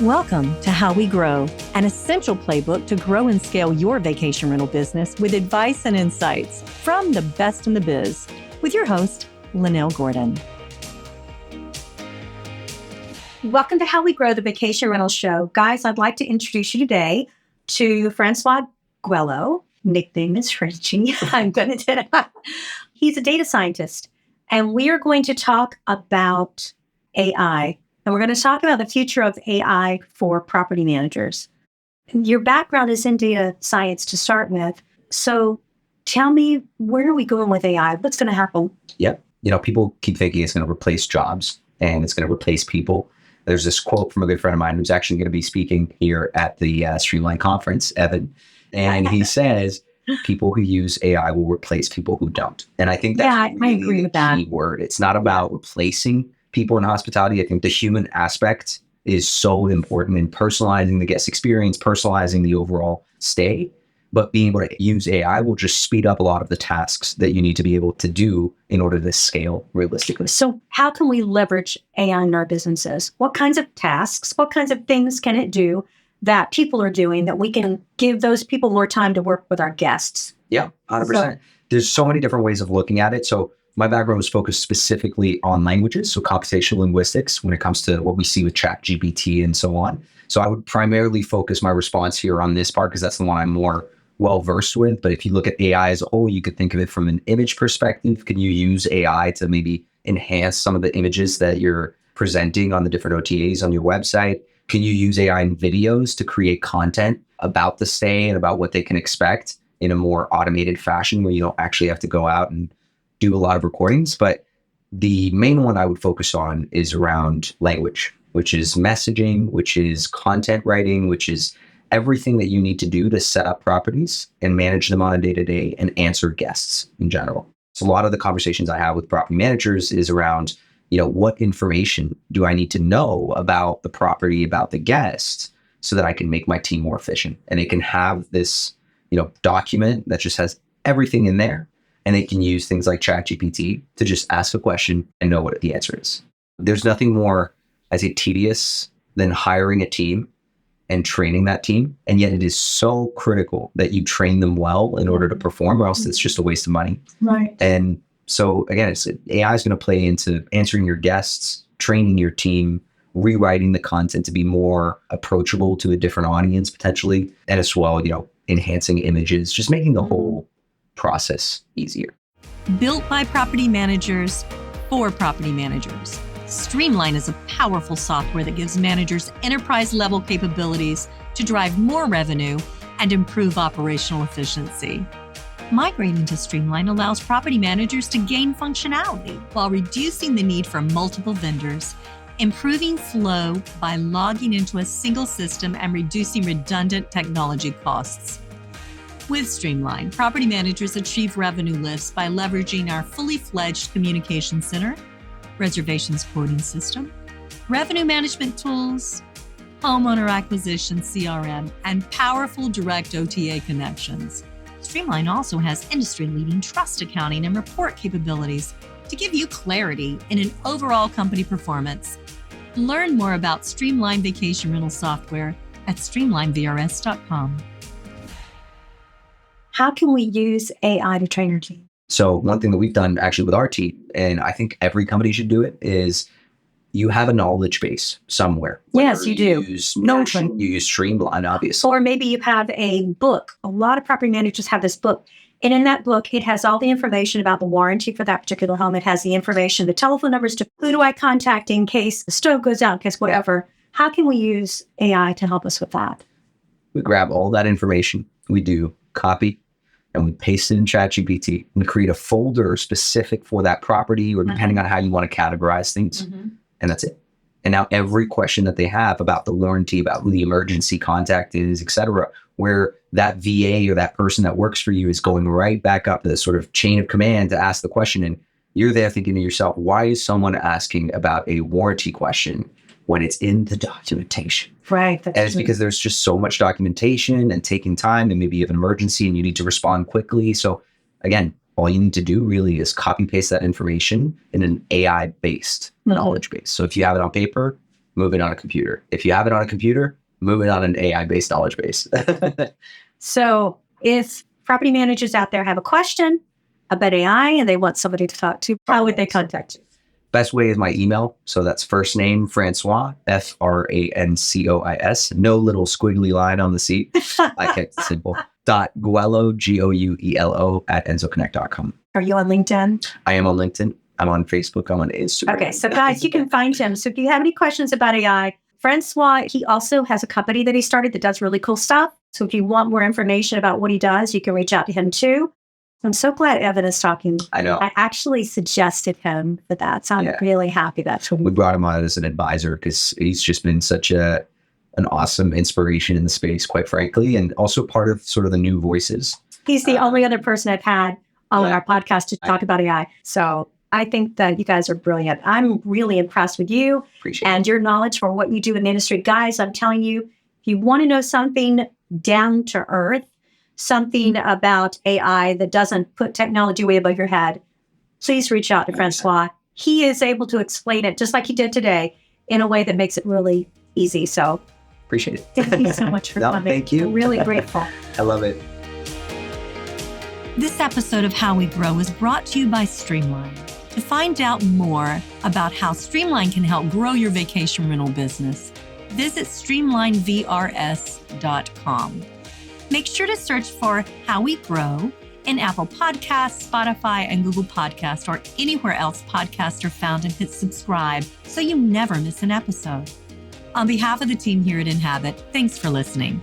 Welcome to How We Grow, an essential playbook to grow and scale your vacation rental business with advice and insights from the best in the biz, with your host, Lynell Gordon. Welcome to How We Grow, the vacation rental show. Guys, I'd like to introduce you today to Francois Gouelo, nickname is Frenchie. I'm going to tell you. He's a data scientist, and we are going to talk about AI. And we're going to talk about the future of AI for property managers. Your background is in data science to start with. So tell me, where are we going with AI? What's going to happen? Yep. People keep thinking it's going to replace jobs and it's going to replace people. There's this quote from a good friend of mine who's actually going to be speaking here at the Streamline conference, Evan. And he says, people who use AI will replace people who don't. And I think that's I agree with that. Key word. It's not about replacing people in hospitality. I think the human aspect is so important in personalizing the guest experience, personalizing the overall stay. But being able to use AI will just speed up a lot of the tasks that you need to be able to do in order to scale realistically. So how can we leverage AI in our businesses? What kinds of tasks, what kinds of things can it do that people are doing that we can give those people more time to work with our guests? Yeah, 100%. There's so many different ways of looking at it. So my background was focused specifically on languages, so computational linguistics, when it comes to what we see with ChatGPT and so on. So I would primarily focus my response here on this part because that's the one I'm more well-versed with. But if you look at AI as a whole, you could think of it from an image perspective. Can you use AI to maybe enhance some of the images that you're presenting on the different OTAs on your website? Can you use AI in videos to create content about the stay and about what they can expect in a more automated fashion where you don't actually have to go out and do a lot of recordings? But the main one I would focus on is around language, which is messaging, which is content writing, which is everything that you need to do to set up properties and manage them on a day-to-day and answer guests in general. So a lot of the conversations I have with property managers is around, what information do I need to know about the property, about the guests, so that I can make my team more efficient? And it can have this, document that just has everything in there. And they can use things like ChatGPT to just ask a question and know what the answer is. There's nothing more, I'd say, tedious than hiring a team and training that team. And yet it is so critical that you train them well in order to perform, or else it's just a waste of money. Right. And so again, AI is going to play into answering your guests, training your team, rewriting the content to be more approachable to a different audience potentially, and as well, enhancing images, just making the whole process easier. Built by property managers for property managers, Streamline is a powerful software that gives managers enterprise-level capabilities to drive more revenue and improve operational efficiency. Migrating to Streamline allows property managers to gain functionality while reducing the need for multiple vendors, improving flow by logging into a single system and reducing redundant technology costs. With Streamline, property managers achieve revenue lifts by leveraging our fully fledged communication center, reservations quoting system, revenue management tools, homeowner acquisition CRM, and powerful direct OTA connections. Streamline also has industry-leading trust accounting and report capabilities to give you clarity in an overall company performance. Learn more about Streamline Vacation Rental Software at streamlinevrs.com. How can we use AI to train our team? So one thing that we've done actually with our team, and I think every company should do it, is you have a knowledge base somewhere. Yes, you do. You use Notion, you use Streamline, obviously. Or maybe you have a book. A lot of property managers have this book. And in that book, it has all the information about the warranty for that particular home. It has the information, the telephone numbers to who do I contact in case the stove goes out, in case whatever. How can we use AI to help us with that? We grab all that information. We do copy and we paste it in ChatGPT. We create a folder specific for that property, or depending on how you want to categorize things. And that's it. And now every question that they have about the warranty, about who the emergency contact is, et cetera, where that VA or that person that works for you is going right back up the sort of chain of command to ask the question. And you're there thinking to yourself, why is someone asking about a warranty question when it's in the documentation? Right. And it's because there's just so much documentation and taking time, and maybe you have an emergency and you need to respond quickly. So again, all you need to do really is copy paste that information in an AI-based knowledge base. So if you have it on paper, move it on a computer. If you have it on a computer, move it on an AI-based knowledge base. So if property managers out there have a question about AI and they want somebody to talk to, how would they contact you? Best way is my email. So that's first name, Francois, Francois. No little squiggly line on the C. I kept it simple. .Gouelo, Gouelo @enzoconnect.com. Are you on LinkedIn? I am on LinkedIn. I'm on Facebook. I'm on Instagram. Okay, so guys, you can find him. So if you have any questions about AI, Francois, he also has a company that he started that does really cool stuff. So if you want more information about what he does, you can reach out to him too. I'm so glad Evan is talking. I know. I actually suggested him for that. So I'm really happy that's what we brought him on as an advisor because he's just been such an awesome inspiration in the space, quite frankly, and also part of sort of the new voices. He's the only other person I've had on our podcast to talk about AI. So I think that you guys are brilliant. I'm really impressed with you and your knowledge for what you do in the industry. Guys, I'm telling you, if you want to know something down to earth, something about AI that doesn't put technology way above your head, please reach out to Francois. He is able to explain it just like he did today in a way that makes it really easy. So appreciate it. Thank you so much for coming. Thank you. I'm really grateful. I love it. This episode of How We Grow is brought to you by Streamline. To find out more about how Streamline can help grow your vacation rental business, visit streamlinevrs.com. Make sure to search for How We Grow in Apple Podcasts, Spotify, and Google Podcasts, or anywhere else podcasts are found, and hit subscribe so you never miss an episode. On behalf of the team here at Inhabit, thanks for listening.